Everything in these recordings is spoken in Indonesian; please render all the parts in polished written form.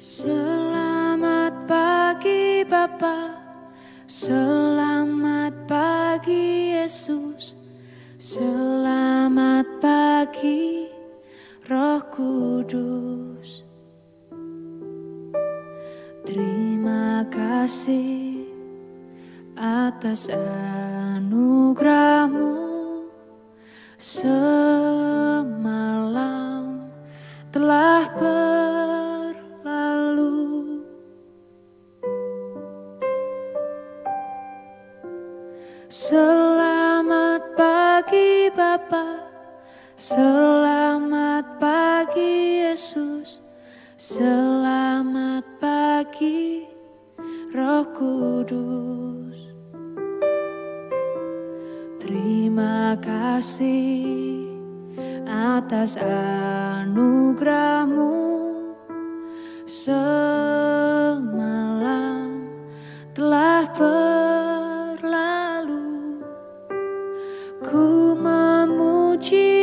Selamat pagi Bapa, selamat pagi Yesus, selamat pagi Roh Kudus. Terima kasih atas anugerah-Mu semalam telah berlalu. Selamat pagi Bapa, selamat pagi Yesus, selamat pagi Roh Kudus. Terima kasih atas anugerah-Mu semalam telah berlalu. Ku memuji,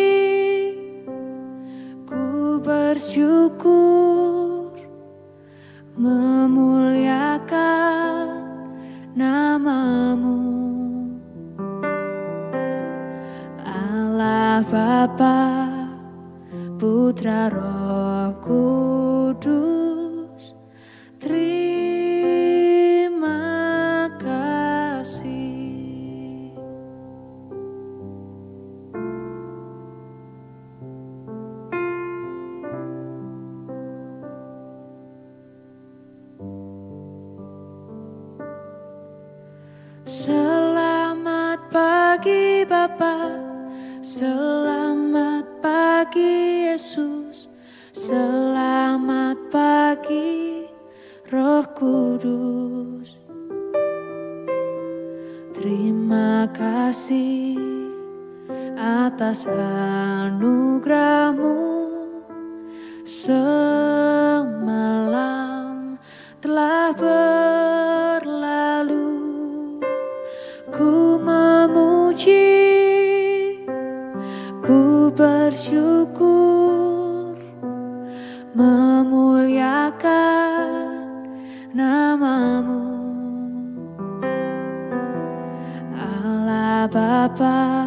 ku bersyukur, memuliakan nama-Mu. Allah Bapa, Putra Roh Kudus, terima kasih. Selamat pagi Bapa, selamat pagi Yesus, selamat pagi Roh Kudus. Terima kasih atas anugerah-Mu semalam telah berlalu. Ku memuji, ku bersyukur, memuliakan nama-Mu. Allah Bapa,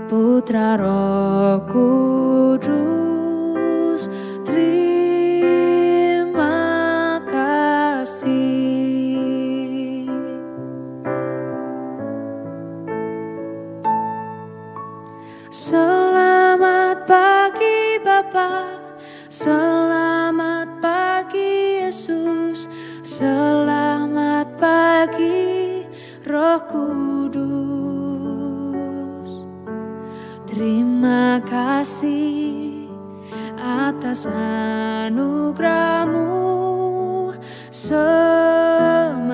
Putra Roh Kudus, terima kasih. Selamat pagi Bapa, selamat pagi Yesus, selamat pagi Roh Kudus. Terima kasih atas anugerah-Mu semalam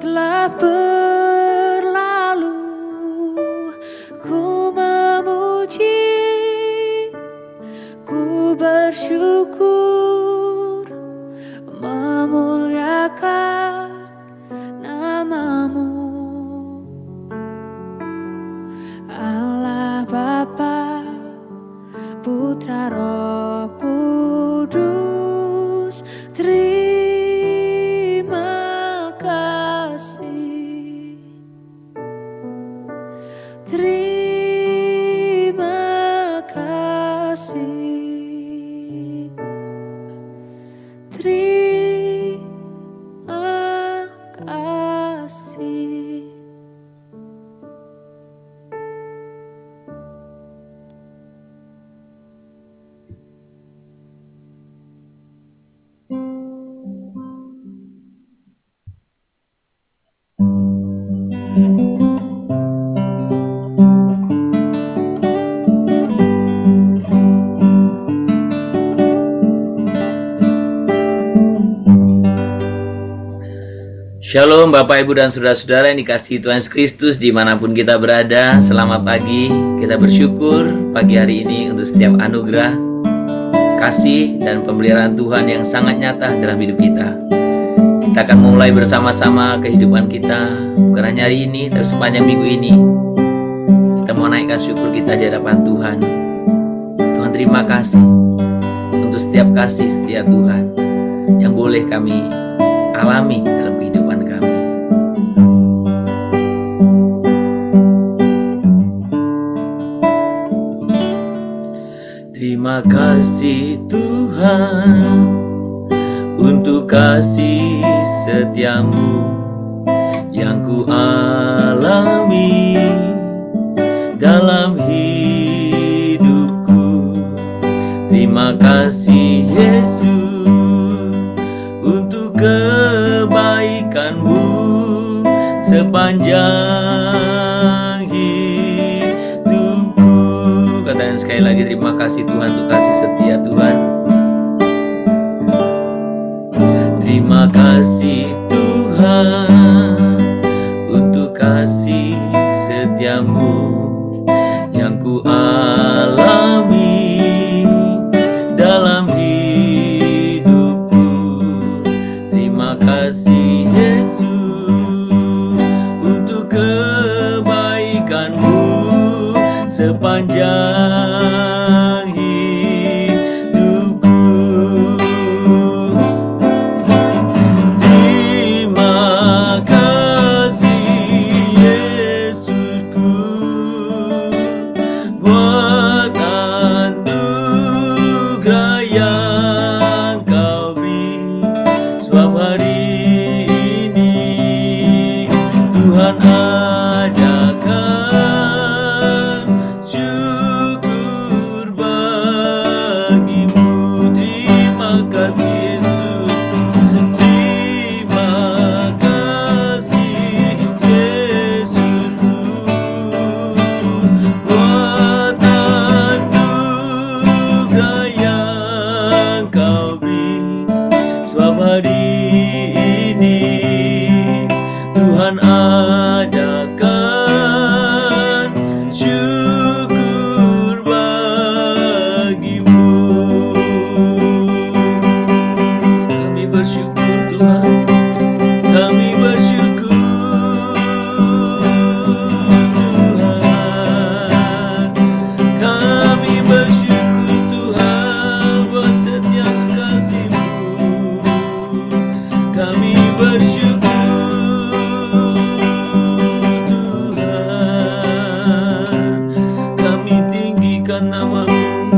telah berlalu. Ku memuji, ku bersyukur, memuliakan nama-Mu. Allah Bapa, Putra Roh Kudus, terima kasih. Terima kasih. Terima kasih. Shalom Bapak Ibu dan Saudara-saudara yang dikasihi Tuhan Yesus Kristus dimanapun kita berada. Selamat pagi, kita bersyukur pagi hari ini untuk setiap anugerah, kasih dan pemeliharaan Tuhan yang sangat nyata dalam hidup kita. Kita akan memulai bersama-sama kehidupan kita, bukan hanya hari ini, tapi sepanjang minggu ini. Kita mau naikkan syukur kita di hadapan Tuhan. Tuhan terima kasih untuk untuk setiap kasih setia Tuhan yang boleh kami alami dalam kehidupan kami. Terima kasih Tuhan untuk kasih setiamu yang ku alami dalam hidupku. Terima kasih Yesus untuk kebaikan-Mu sepanjang hidupku. Katakan sekali lagi, terima kasih Tuhan untuk kasih setia Tuhan. Terima kasih Tuhan untuk kasih setiamu yang ku alami dalam hidupku. Terima kasih Yesus untuk kebaikan-Mu sepanjang hidupku. Terima kasih Yesusku buat anugerah yang Kau beri. Sebab hari ini Tuhan adakan syukur bagimu. Terima kasih Yesus. Terima kasih Yesusku buat anugerah yang Kau beri. Sebab hari ini Tuhan adakan syukur bagimu. Kami bersyukur Tuhan, kami bersyukur Tuhan, kami bersyukur Tuhan buat setiap kasih-Mu. Kami bersyukur Tuhan, kami tinggikan nama-Mu,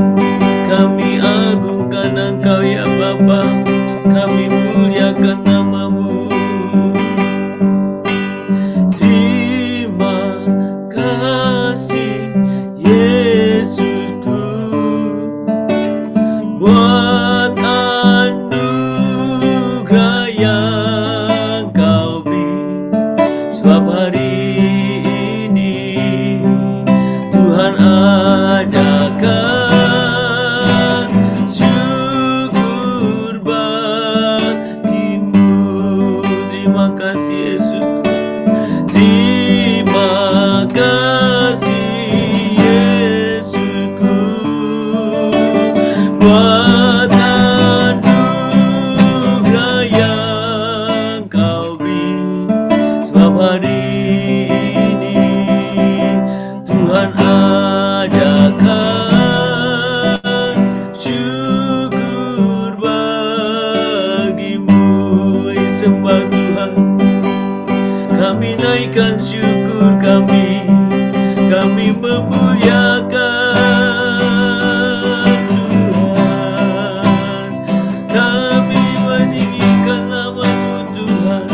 kami agungkan Engkau ya Bapa, kami muliakan nama-Mu. Terima kasih Yesusku buat anugerah yang Kau beri. Sebab hari ini Tuhan adakan syukur bagimu. Terima kasih Yesusku. Terima kasih Yesusku buat anugerah yang Kau beri. Sebab hari ini Tuhan adakan syukur bagimu. Sembah Tuhan, kami naikkan syukur kami memuliakan Tuhan, kami meninggikan nama-Mu Tuhan,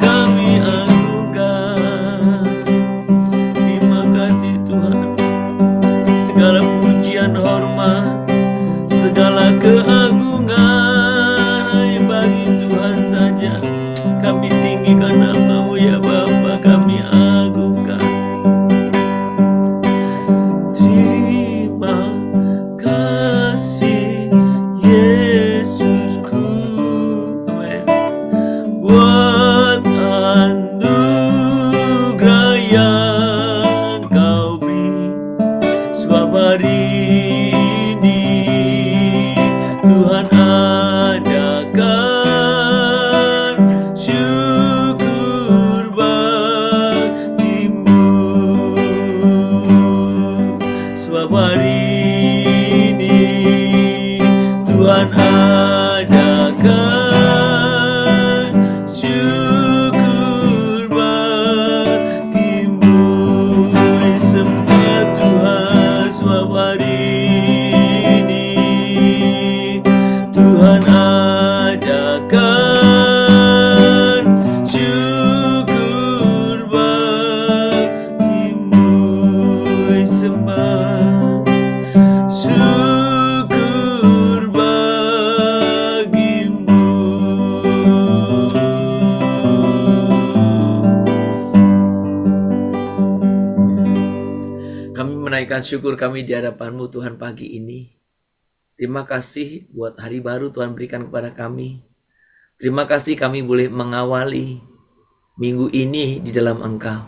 kami agungkan. Terima kasih Tuhan, segala pujian hormat, segala keagungan hanya bagi Tuhan saja. Kami tinggikan nama-Mu ya Bapa, kami agungkan. Terima kasih Yesusku, amin, buat anugerah yang Kau beri. Sebab hari ini Tuhan adakan syukur bagimu. Sebab hari ini Tuhan hari ini Tuhan adakan syukur bagimu, sembah syukur bagimu. Kami menaikkan syukur kami di hadapan-Mu Tuhan pagi ini. Terima kasih buat hari baru Tuhan berikan kepada kami. Terima kasih kami boleh mengawali minggu ini di dalam Engkau.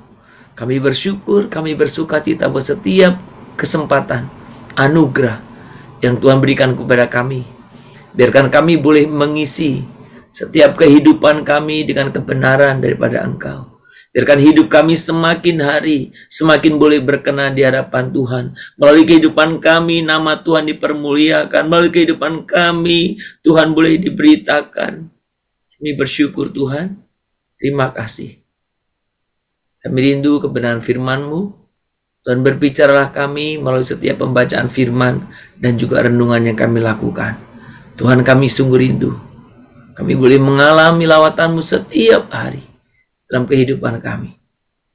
Kami bersyukur, kami bersuka cita buat setiap kesempatan, anugerah yang Tuhan berikan kepada kami. Biarkan kami boleh mengisi setiap kehidupan kami dengan kebenaran daripada Engkau. Biarkan hidup kami semakin hari semakin boleh berkenan di hadapan Tuhan. Melalui kehidupan kami nama Tuhan dipermuliakan. Melalui kehidupan kami Tuhan boleh diberitakan. Kami bersyukur Tuhan. Terima kasih. Kami rindu kebenaran firman-Mu. Tuhan berbicaralah kami melalui setiap pembacaan firman dan juga renungan yang kami lakukan. Tuhan kami sungguh rindu. Kami boleh mengalami lawatan-Mu setiap hari dalam kehidupan kami.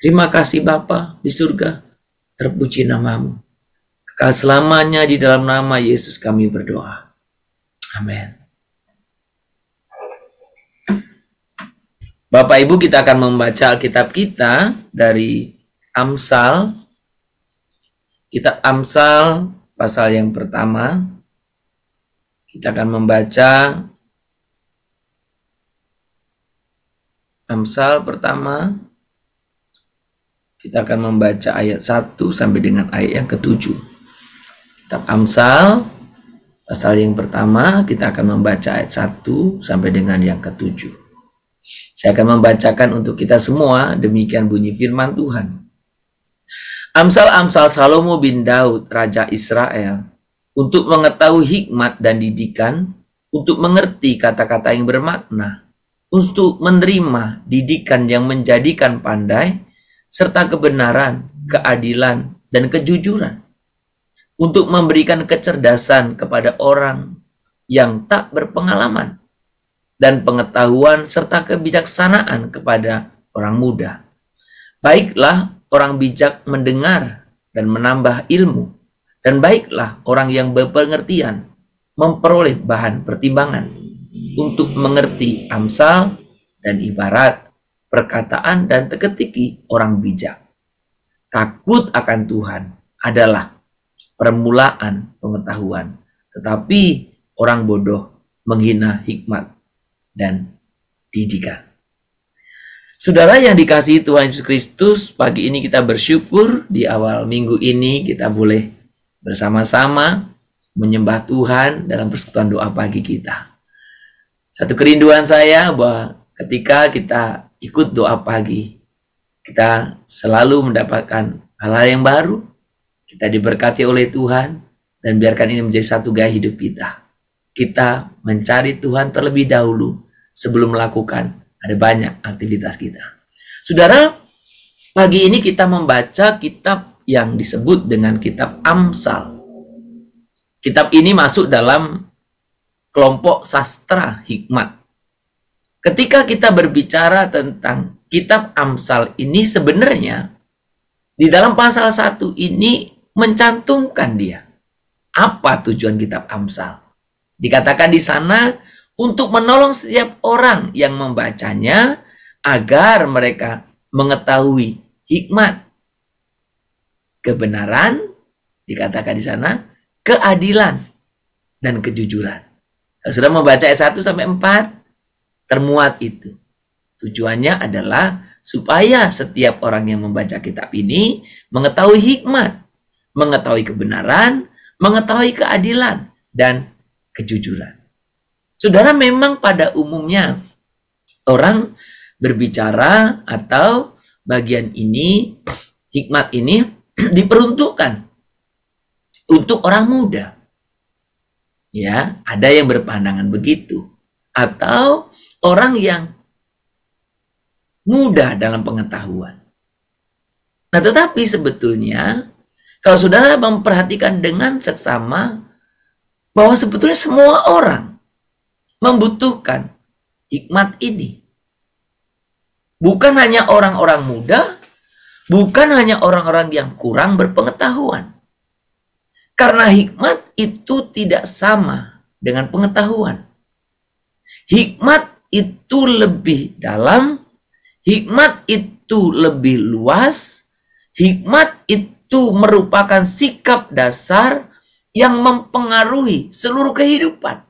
Terima kasih Bapa di surga, terpuji nama-Mu. Kekal selamanya di dalam nama Yesus kami berdoa. Amin. Bapak Ibu, kita akan membaca Alkitab kita dari Amsal. Kitab Amsal pasal yang pertama. Kita akan membaca Amsal pertama, kita akan membaca ayat 1 sampai dengan ayat yang ke-7. Kitab Amsal, pasal yang pertama, kita akan membaca ayat 1 sampai dengan yang ke-7. Saya akan membacakan untuk kita semua, demikian bunyi firman Tuhan. Amsal-amsal Salomo bin Daud, Raja Israel, untuk mengetahui hikmat dan didikan, untuk mengerti kata-kata yang bermakna, untuk menerima didikan yang menjadikan pandai, serta kebenaran, keadilan, dan kejujuran, untuk memberikan kecerdasan kepada orang yang tak berpengalaman, dan pengetahuan serta kebijaksanaan kepada orang muda. Baiklah orang bijak mendengar dan menambah ilmu, dan baiklah orang yang berpengertian memperoleh bahan pertimbangan, untuk mengerti amsal dan ibarat, perkataan dan teka-teki orang bijak. Takut akan Tuhan adalah permulaan pengetahuan, tetapi orang bodoh menghina hikmat dan didikan. Saudara yang dikasihi Tuhan Yesus Kristus, pagi ini kita bersyukur di awal minggu ini kita boleh bersama-sama menyembah Tuhan dalam persekutuan doa pagi kita. Satu kerinduan saya bahwa ketika kita ikut doa pagi, kita selalu mendapatkan hal-hal yang baru, kita diberkati oleh Tuhan, dan biarkan ini menjadi satu gaya hidup kita. Kita mencari Tuhan terlebih dahulu sebelum melakukan ada banyak aktivitas kita. Saudara, pagi ini kita membaca kitab yang disebut dengan kitab Amsal. Kitab ini masuk dalam kelompok sastra hikmat. Ketika kita berbicara tentang kitab Amsal ini, sebenarnya di dalam pasal 1 ini mencantumkan dia. Apa tujuan kitab Amsal? Dikatakan di sana untuk menolong setiap orang yang membacanya agar mereka mengetahui hikmat, kebenaran, dikatakan di sana, keadilan, dan kejujuran. Sudah membaca ayat 1 sampai 4, termuat itu. Tujuannya adalah supaya setiap orang yang membaca kitab ini mengetahui hikmat, mengetahui kebenaran, mengetahui keadilan, dan kejujuran. Saudara, memang pada umumnya orang berbicara atau bagian ini, hikmat ini diperuntukkan untuk orang muda. Ya, ada yang berpandangan begitu. Atau orang yang muda dalam pengetahuan. Nah, tetapi sebetulnya Kalau saudara memperhatikan dengan seksama, bahwa sebetulnya semua orang membutuhkan hikmat ini. Bukan hanya orang-orang muda, bukan hanya orang-orang yang kurang berpengetahuan. Karena hikmat itu tidak sama dengan pengetahuan. Hikmat itu lebih dalam, hikmat itu lebih luas, hikmat itu merupakan sikap dasar yang mempengaruhi seluruh kehidupan,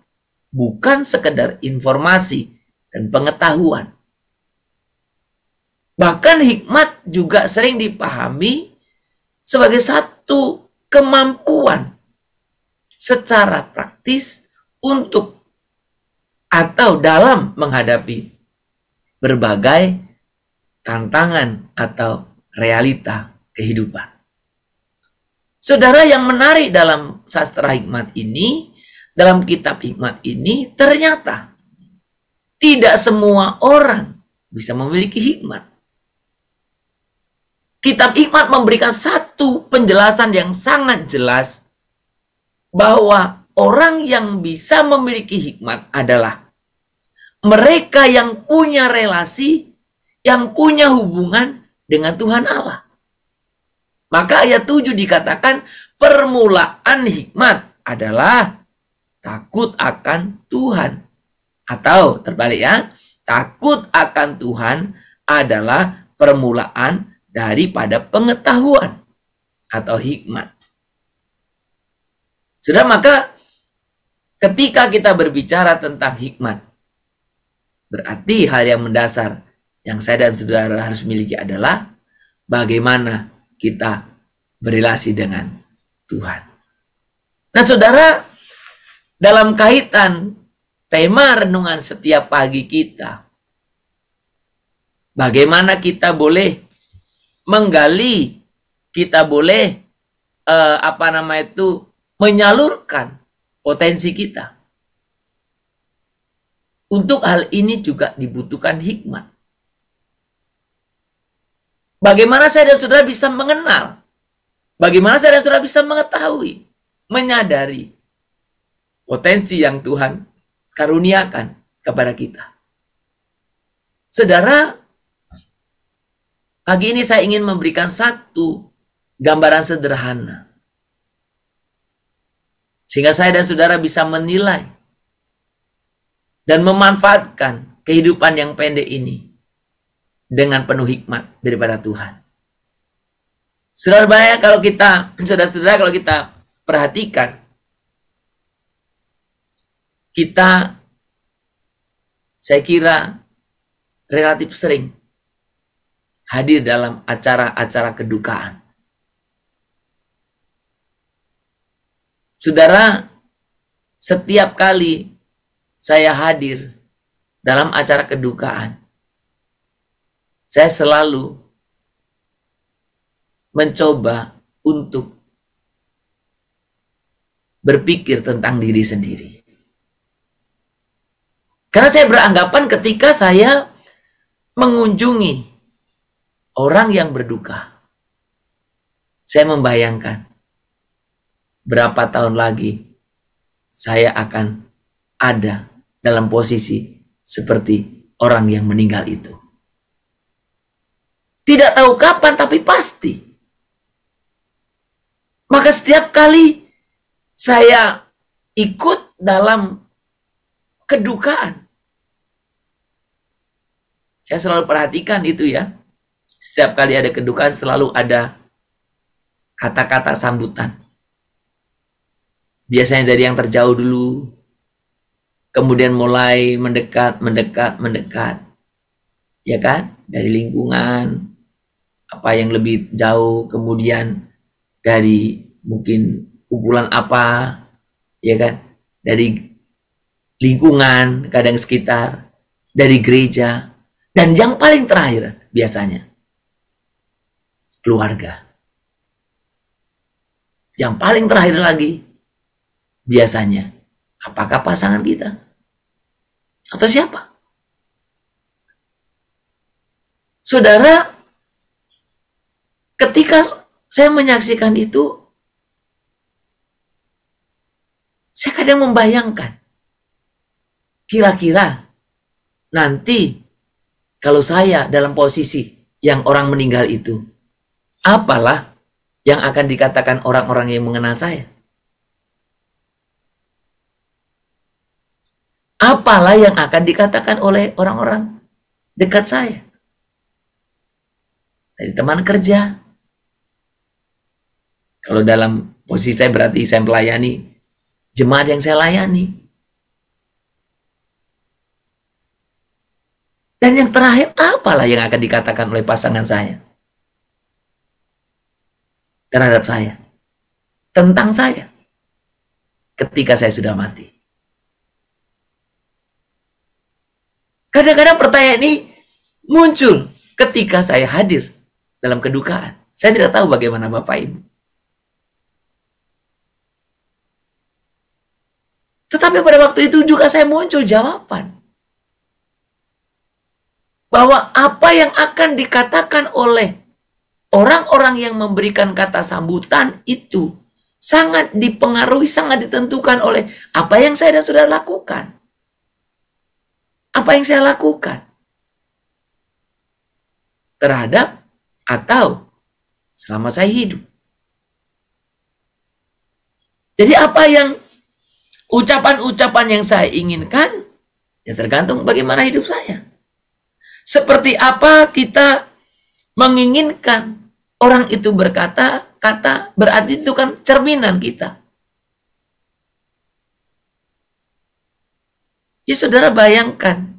bukan sekedar informasi dan pengetahuan. Bahkan hikmat juga sering dipahami sebagai satu kemampuan secara praktis untuk atau dalam menghadapi berbagai tantangan atau realita kehidupan. Saudara, yang menarik dalam sastra hikmat ini, dalam kitab hikmat ini, ternyata tidak semua orang bisa memiliki hikmat. Kitab hikmat memberikan satu penjelasan yang sangat jelas bahwa orang yang bisa memiliki hikmat adalah mereka yang punya relasi, yang punya hubungan dengan Tuhan Allah. Maka ayat 7 dikatakan permulaan hikmat adalah takut akan Tuhan. Atau terbalik ya, takut akan Tuhan adalah permulaan daripada pengetahuan atau hikmat. Sudah, maka ketika kita berbicara tentang hikmat, berarti hal yang mendasar yang saya dan saudara harus miliki adalah bagaimana kita berrelasi dengan Tuhan. Nah, saudara, dalam kaitan tema renungan setiap pagi kita, bagaimana kita boleh menggali, kita boleh menyalurkan potensi kita. Untuk hal ini juga dibutuhkan hikmat. Bagaimana saya dan saudara bisa mengenal? Bagaimana saya dan saudara bisa mengetahui, menyadari potensi yang Tuhan karuniakan kepada kita? Saudara, pagi ini saya ingin memberikan satu gambaran sederhana, sehingga saya dan saudara bisa menilai dan memanfaatkan kehidupan yang pendek ini dengan penuh hikmat daripada Tuhan. Saudara, kalau kita perhatikan, kita, saya kira, relatif sering hadir dalam acara-acara kedukaan. Saudara, setiap kali saya hadir dalam acara kedukaan, saya selalu mencoba untuk berpikir tentang diri sendiri. Karena saya beranggapan ketika saya mengunjungi orang yang berduka, saya membayangkan berapa tahun lagi saya akan ada dalam posisi seperti orang yang meninggal itu. Tidak tahu kapan, tapi pasti. Maka setiap kali saya ikut dalam kedukaan, saya selalu perhatikan itu ya. Setiap kali ada kedukaan selalu ada kata-kata sambutan. Biasanya dari yang terjauh dulu, kemudian mulai mendekat. Ya kan? Dari lingkungan, apa yang lebih jauh, kemudian dari mungkin kumpulan apa, ya kan? Dari lingkungan, kadang sekitar, dari gereja, dan yang paling terakhir biasanya keluarga. Yang paling terakhir lagi biasanya apakah pasangan kita atau siapa? Saudara, ketika saya menyaksikan itu, kadang membayangkan, kira-kira nanti kalau saya dalam posisi yang orang meninggal itu, apalah yang akan dikatakan orang-orang yang mengenal saya? Apalah yang akan dikatakan oleh orang-orang dekat saya? Dari teman kerja. Kalau dalam posisi saya berarti saya melayani jemaat yang saya layani. Dan yang terakhir, apalah yang akan dikatakan oleh pasangan saya terhadap saya, tentang saya, ketika saya sudah mati? Kadang-kadang pertanyaan ini muncul ketika saya hadir dalam kedukaan. Saya tidak tahu bagaimana Bapak Ibu. Tetapi pada waktu itu juga saya muncul jawaban. Bahwa apa yang akan dikatakan oleh orang-orang yang memberikan kata sambutan itu sangat dipengaruhi, sangat ditentukan oleh apa yang saya dan saudara lakukan. Apa yang saya lakukan terhadap atau selama saya hidup. Jadi apa yang ucapan-ucapan yang saya inginkan, ya tergantung bagaimana hidup saya. Seperti apa kita menginginkan orang itu berkata-kata, berarti itu kan cerminan kita. Ya saudara bayangkan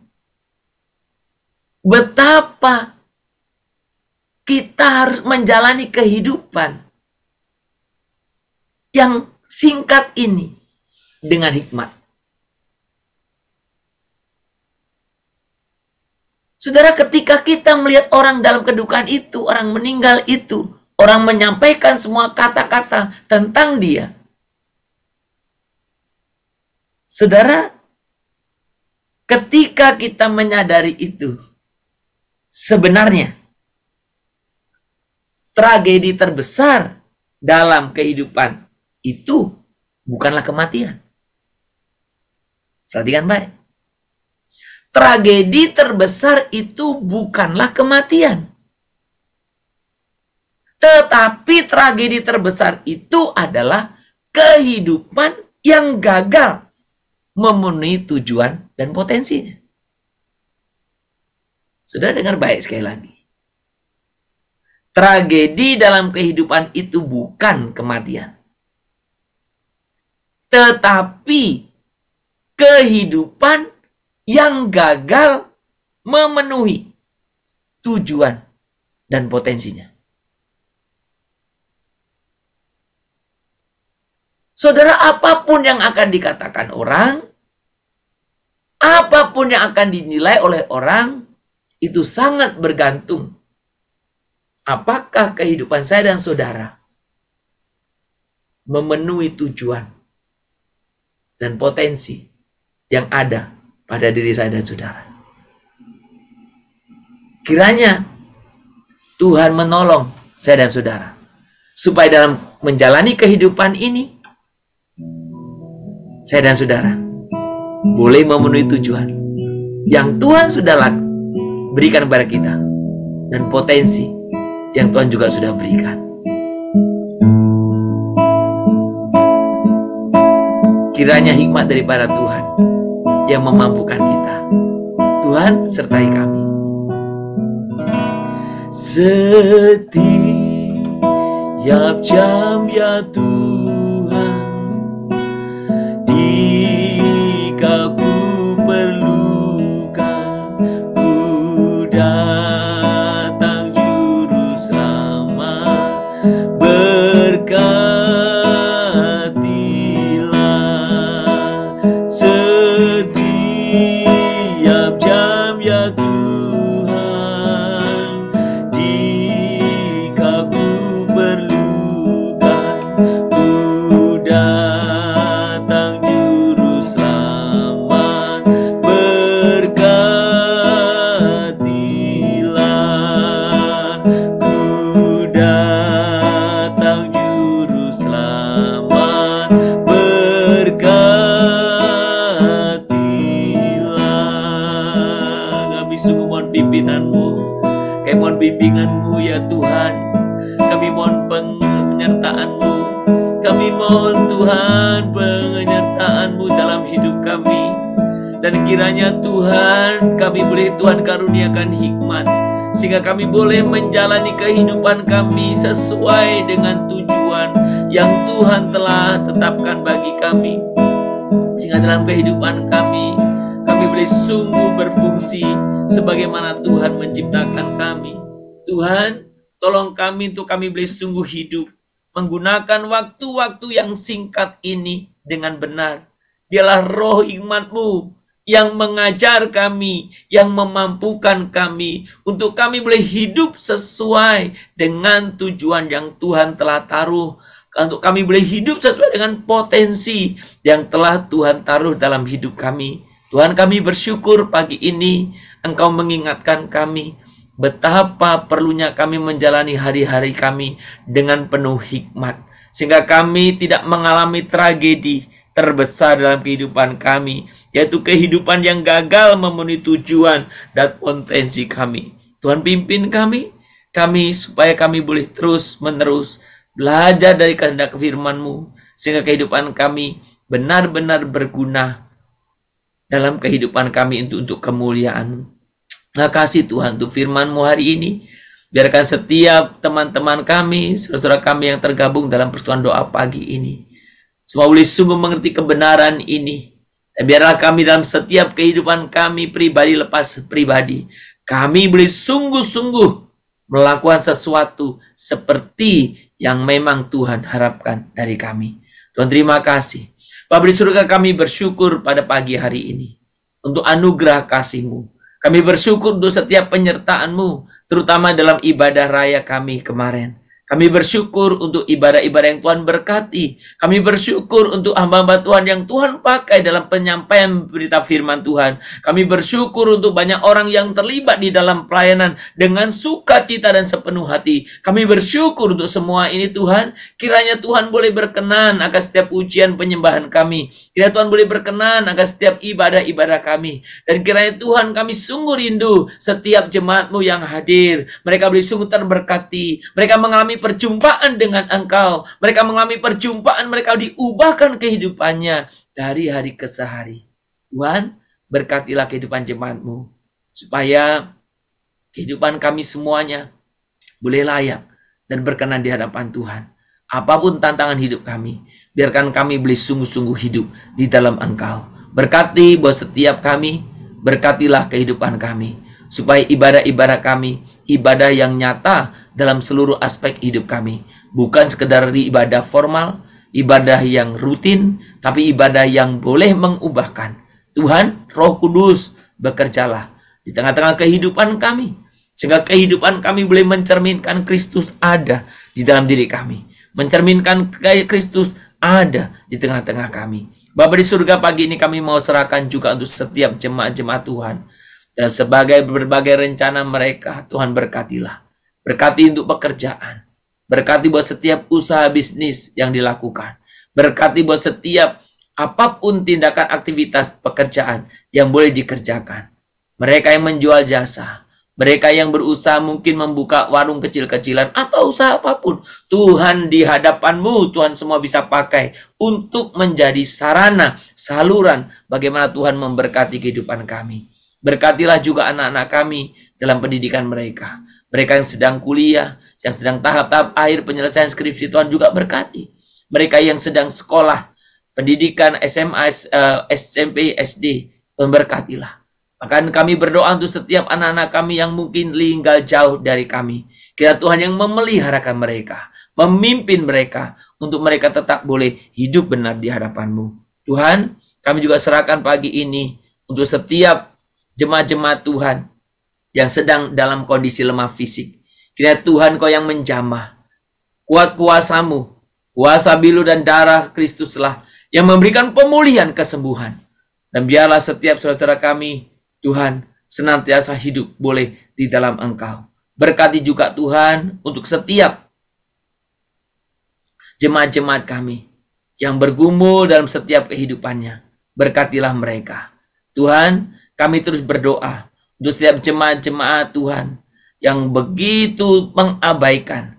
betapa kita harus menjalani kehidupan yang singkat ini dengan hikmat. Saudara, ketika kita melihat orang dalam kedukaan itu, orang meninggal itu, orang menyampaikan semua kata-kata tentang dia. Saudara, ketika kita menyadari itu, sebenarnya tragedi terbesar dalam kehidupan itu bukanlah kematian. Perhatikan baik. Tragedi terbesar itu bukanlah kematian. Tetapi tragedi terbesar itu adalah kehidupan yang gagal memenuhi tujuan dan potensinya. Sudah dengar baik sekali lagi. Tragedi dalam kehidupan itu bukan kematian. Tetapi kehidupan yang gagal memenuhi tujuan dan potensinya. Saudara, apapun yang akan dikatakan orang, apapun yang akan dinilai oleh orang, itu sangat bergantung apakah kehidupan saya dan saudara memenuhi tujuan dan potensi yang ada pada diri saya dan saudara. Kiranya Tuhan menolong saya dan saudara supaya dalam menjalani kehidupan ini saya dan saudara boleh memenuhi tujuan yang Tuhan sudah berikan kepada kita dan potensi yang Tuhan juga sudah berikan. Kiranya hikmat daripada Tuhan yang memampukan kita. Tuhan sertai kami. Setiap jam ya Tuhan, jika ku perlukan, ku datang juru selamat, berkatilah setiap jam ya Tuhan, jika ku perlukan, ku datang juru selamat, berkatilah, ku datang juru selamat, berkatilah. Kami mohon bimbingan-Mu ya Tuhan. Kami mohon penyertaan-Mu. Kami mohon Tuhan penyertaan-Mu dalam hidup kami. Dan kiranya Tuhan, kami boleh Tuhan karuniakan hikmat, sehingga kami boleh menjalani kehidupan kami sesuai dengan tujuan yang Tuhan telah tetapkan bagi kami. Sehingga dalam kehidupan kami boleh sungguh berfungsi sebagaimana Tuhan menciptakan kami. Tuhan, tolong kami untuk kami boleh sungguh hidup, menggunakan waktu-waktu yang singkat ini dengan benar. Biarlah roh hikmat-Mu yang mengajar kami, yang memampukan kami, untuk kami boleh hidup sesuai dengan tujuan yang Tuhan telah taruh. Untuk kami boleh hidup sesuai dengan potensi yang telah Tuhan taruh dalam hidup kami. Tuhan, kami bersyukur pagi ini Engkau mengingatkan kami betapa perlunya kami menjalani hari-hari kami dengan penuh hikmat, sehingga kami tidak mengalami tragedi terbesar dalam kehidupan kami, yaitu kehidupan yang gagal memenuhi tujuan dan potensi kami. Tuhan, pimpin kami supaya kami boleh terus-menerus belajar dari kehendak firman-Mu, sehingga kehidupan kami benar-benar berguna dalam kehidupan kami untuk kemuliaan-Mu. Terima kasih Tuhan untuk firman-Mu hari ini. Biarkan setiap teman-teman kami, saudara kami yang tergabung dalam persekutuan doa pagi ini, semua boleh sungguh mengerti kebenaran ini. Dan biarlah kami dalam setiap kehidupan kami pribadi lepas pribadi, kami boleh sungguh-sungguh melakukan sesuatu seperti yang memang Tuhan harapkan dari kami. Tuhan, terima kasih. Bapa di surga, kami bersyukur pada pagi hari ini untuk anugerah kasih-Mu. Kami bersyukur untuk setiap penyertaan-Mu, terutama dalam ibadah raya kami kemarin. Kami bersyukur untuk ibadah-ibadah yang Tuhan berkati. Kami bersyukur untuk hamba-hamba Tuhan yang Tuhan pakai dalam penyampaian berita firman Tuhan. Kami bersyukur untuk banyak orang yang terlibat di dalam pelayanan dengan sukacita dan sepenuh hati. Kami bersyukur untuk semua ini Tuhan. Kiranya Tuhan boleh berkenan akan setiap ujian penyembahan kami. Kiranya Tuhan boleh berkenan akan setiap ibadah-ibadah kami. Dan kiranya Tuhan, kami sungguh rindu setiap jemaat-Mu yang hadir. Mereka boleh sungguh terberkati. Mereka mengalami perjumpaan dengan Engkau. Mereka mengalami perjumpaan, mereka diubahkan kehidupannya dari hari ke hari. Tuhan, berkatilah kehidupan jemaat-Mu, supaya kehidupan kami semuanya boleh layak dan berkenan di hadapan Tuhan. Apapun tantangan hidup kami, biarkan kami boleh sungguh-sungguh hidup di dalam Engkau. Berkati buat setiap kami, berkatilah kehidupan kami, supaya ibadah-ibadah kami, ibadah yang nyata dalam seluruh aspek hidup kami. Bukan sekedar ibadah formal, ibadah yang rutin, tapi ibadah yang boleh mengubahkan. Tuhan, Roh Kudus, bekerjalah di tengah-tengah kehidupan kami, sehingga kehidupan kami boleh mencerminkan Kristus ada di dalam diri kami. Mencerminkan Kristus ada di tengah-tengah kami. Bapa di surga, pagi ini kami mau serahkan juga untuk setiap jemaat-jemaat Tuhan. Dan sebagai berbagai rencana mereka, Tuhan berkatilah. Berkati untuk pekerjaan. Berkati buat setiap usaha bisnis yang dilakukan. Berkati buat setiap apapun tindakan aktivitas pekerjaan yang boleh dikerjakan. Mereka yang menjual jasa. Mereka yang berusaha mungkin membuka warung kecil-kecilan atau usaha apapun. Tuhan, di hadapan-Mu, Tuhan semua bisa pakai untuk menjadi sarana, saluran bagaimana Tuhan memberkati kehidupan kami. Berkatilah juga anak-anak kami dalam pendidikan mereka. Mereka yang sedang kuliah, yang sedang tahap-tahap akhir penyelesaian skripsi, Tuhan juga berkati. Mereka yang sedang sekolah, pendidikan SMA, SMP, SD, Tuhan berkatilah. Bahkan kami berdoa untuk setiap anak-anak kami yang mungkin tinggal jauh dari kami. Kiranya Tuhan yang memeliharakan mereka, memimpin mereka, untuk mereka tetap boleh hidup benar di hadapan-Mu. Tuhan, kami juga serahkan pagi ini untuk setiap jemaat-jemaat Tuhan yang sedang dalam kondisi lemah fisik. Kiranya Tuhan, Kau yang menjamah. Kuat kuasa-Mu, kuasa bilu dan darah Kristuslah yang memberikan pemulihan kesembuhan. Dan biarlah setiap saudara kami, Tuhan, senantiasa hidup boleh di dalam Engkau. Berkati juga Tuhan untuk setiap jemaat-jemaat kami yang bergumul dalam setiap kehidupannya. Berkatilah mereka. Tuhan, kami terus berdoa untuk setiap jemaat-jemaat Tuhan yang begitu mengabaikan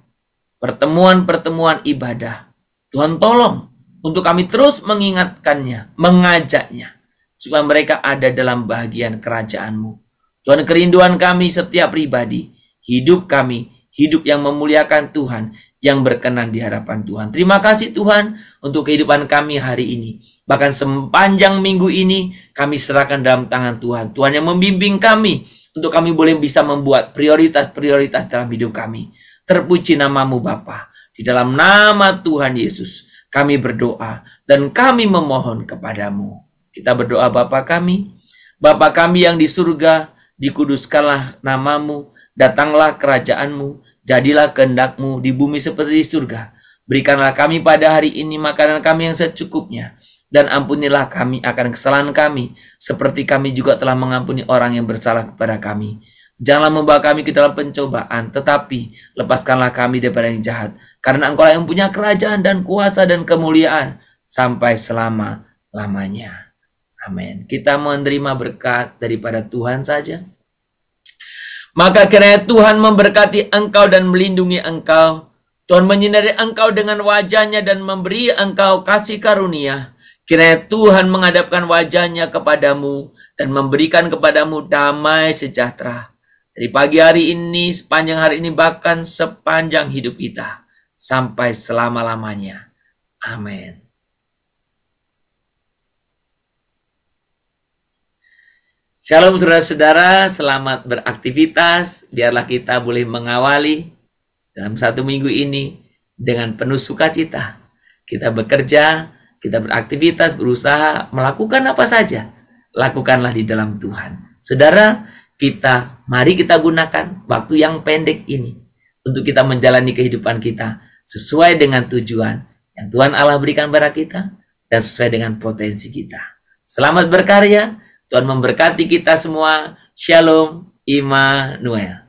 pertemuan-pertemuan ibadah. Tuhan tolong untuk kami terus mengingatkannya, mengajaknya, supaya mereka ada dalam bagian kerajaan-Mu. Tuhan, kerinduan kami setiap pribadi, hidup kami, hidup yang memuliakan Tuhan, yang berkenan di hadapan Tuhan. Terima kasih Tuhan untuk kehidupan kami hari ini. Bahkan sepanjang minggu ini kami serahkan dalam tangan Tuhan. Tuhan yang membimbing kami untuk kami boleh bisa membuat prioritas-prioritas dalam hidup kami. Terpuji nama-Mu Bapa. Di dalam nama Tuhan Yesus kami berdoa dan kami memohon kepadamu. Kita berdoa Bapa kami. Bapa kami yang di surga, dikuduskanlah nama-Mu, datanglah kerajaan-Mu, jadilah kehendak-Mu di bumi seperti di surga. Berikanlah kami pada hari ini makanan kami yang secukupnya, dan ampunilah kami akan kesalahan kami, seperti kami juga telah mengampuni orang yang bersalah kepada kami. Janganlah membawa kami ke dalam pencobaan, tetapi lepaskanlah kami daripada yang jahat, karena Engkau yang punya kerajaan dan kuasa dan kemuliaan sampai selama-lamanya. Amin. Kita menerima berkat daripada Tuhan saja. Maka kiranya Tuhan memberkati engkau dan melindungi engkau. Tuhan menyinari engkau dengan wajah-Nya dan memberi engkau kasih karunia. Kiranya Tuhan menghadapkan wajah-Nya kepadamu dan memberikan kepadamu damai sejahtera. Dari pagi hari ini, sepanjang hari ini, bahkan sepanjang hidup kita. Sampai selama-lamanya. Amin. Shalom saudara-saudara, selamat beraktivitas. Biarlah kita boleh mengawali dalam satu minggu ini dengan penuh sukacita. Kita bekerja, kita beraktivitas, berusaha, melakukan apa saja. Lakukanlah di dalam Tuhan. Saudara, mari kita gunakan waktu yang pendek ini untuk kita menjalani kehidupan kita sesuai dengan tujuan yang Tuhan Allah berikan kepada kita dan sesuai dengan potensi kita. Selamat berkarya. Tuhan memberkati kita semua. Shalom, Immanuel.